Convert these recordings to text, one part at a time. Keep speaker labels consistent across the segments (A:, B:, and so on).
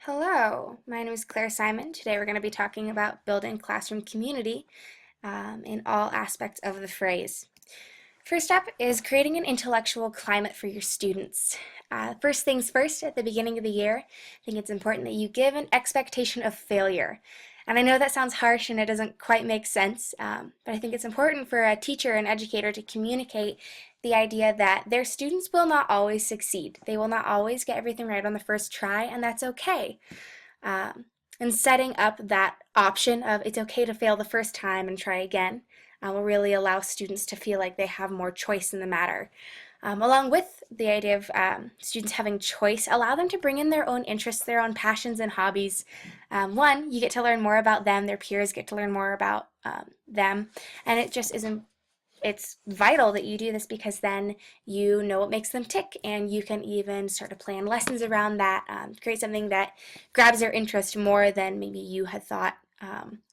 A: Hello, my name is Claire Simon. Today we're going to be talking about building classroom community in all aspects of the phrase. First step is creating an intellectual climate for your students. First things first, at the beginning of the year, I think it's important that you give an expectation of failure. And I know that sounds harsh and it doesn't quite make sense, but I think it's important for a teacher and educator to communicate the idea that their students will not always succeed. They will not always get everything right on the first try, and that's okay. Um, and setting up that option of it's okay to fail the first time and try again will really allow students to feel like they have more choice in the matter. Along with the idea of students having choice, allow them to bring in their own interests, their own passions and hobbies. One, you get to learn more about them, their peers get to learn more about them, and it just isn't it's vital that you do this because then you know what makes them tick and you can even start to plan lessons around that, create something that grabs their interest more than maybe you had thought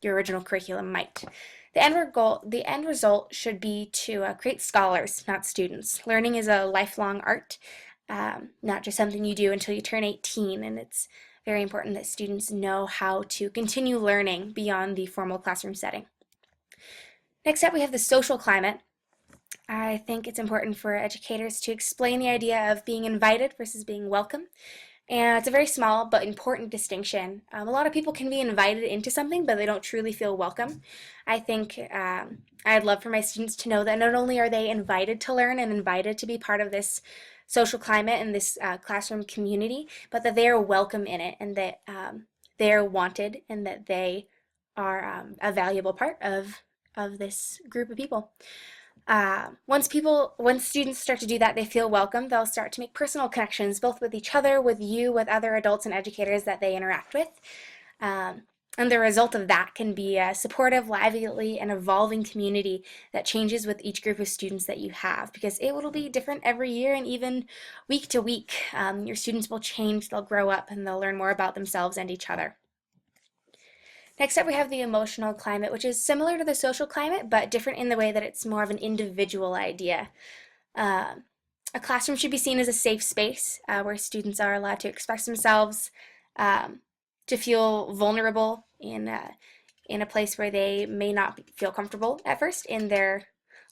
A: your original curriculum might. The end result should be to create scholars, not students. Learning is a lifelong art, not just something you do until you turn 18, and it's very important that students know how to continue learning beyond the formal classroom setting. Next up, we have the social climate. I think it's important for educators to explain the idea of being invited versus being welcome. And it's a very small but important distinction. A lot of people can be invited into something, but they don't truly feel welcome. I think I'd love for my students to know that not only are they invited to learn and invited to be part of this social climate and this classroom community, but that they are welcome in it and that they're wanted and that they are a valuable part of this group of people. Once students start to do that, they feel welcome. They'll start to make personal connections, both with each other, with you, with other adults and educators that they interact with. And the result of that can be a supportive, lively, and evolving community that changes with each group of students that you have, because it will be different every year and even week to week. Your students will change, they'll grow up, and they'll learn more about themselves and each other. Next up, we have the emotional climate, which is similar to the social climate, but different in the way that it's more of an individual idea. Uh, a classroom should be seen as a safe space where students are allowed to express themselves, to feel vulnerable in a place where they may not feel comfortable at first in their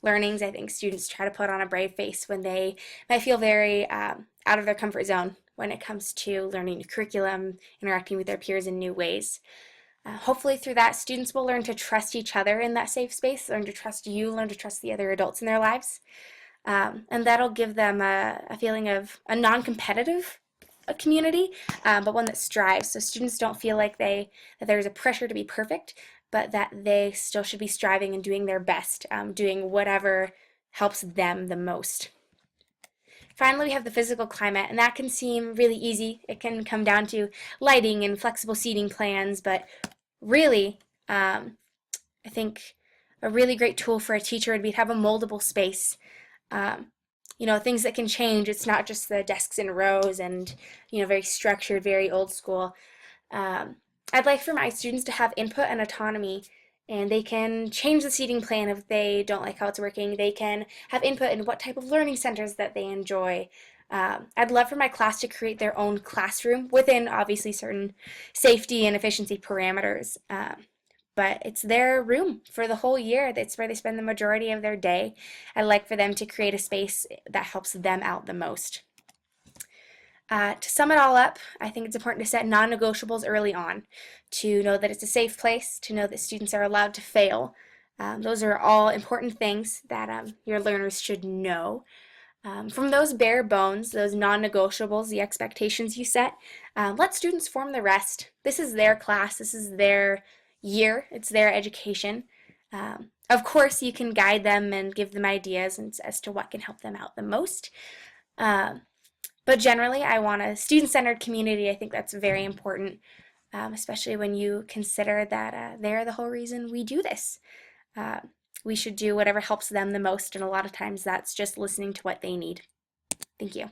A: learnings. I think students try to put on a brave face when they might feel very out of their comfort zone when it comes to learning new curriculum, interacting with their peers in new ways. Hopefully through that, students will learn to trust each other in that safe space, learn to trust you, learn to trust the other adults in their lives. And that'll give them a feeling of a non-competitive community, but one that strives. So students don't feel like that there's a pressure to be perfect, but that they still should be striving and doing their best, doing whatever helps them the most. Finally, we have the physical climate, and that can seem really easy. It can come down to lighting and flexible seating plans, but really, I think a really great tool for a teacher would be to have a moldable space. Um, things that can change. It's not just the desks in rows and, very structured, very old school. I'd like for my students to have input and autonomy, and they can change the seating plan if they don't like how it's working. They can have input in what type of learning centers that they enjoy. I'd love for my class to create their own classroom within obviously certain safety and efficiency parameters. But it's their room for the whole year. That's where they spend the majority of their day. I'd like for them to create a space that helps them out the most. To sum it all up, I think it's important to set non-negotiables early on, to know that it's a safe place, to know that students are allowed to fail. Those are all important things that your learners should know. From those bare bones, those non-negotiables, the expectations you set, let students form the rest. This is their class, this is their year, it's their education. Of course, you can guide them and give them ideas as to what can help them out the most. But generally, I want a student-centered community. I think that's very important, especially when you consider that they're the whole reason we do this. We should do whatever helps them the most, and a lot of times that's just listening to what they need. Thank you.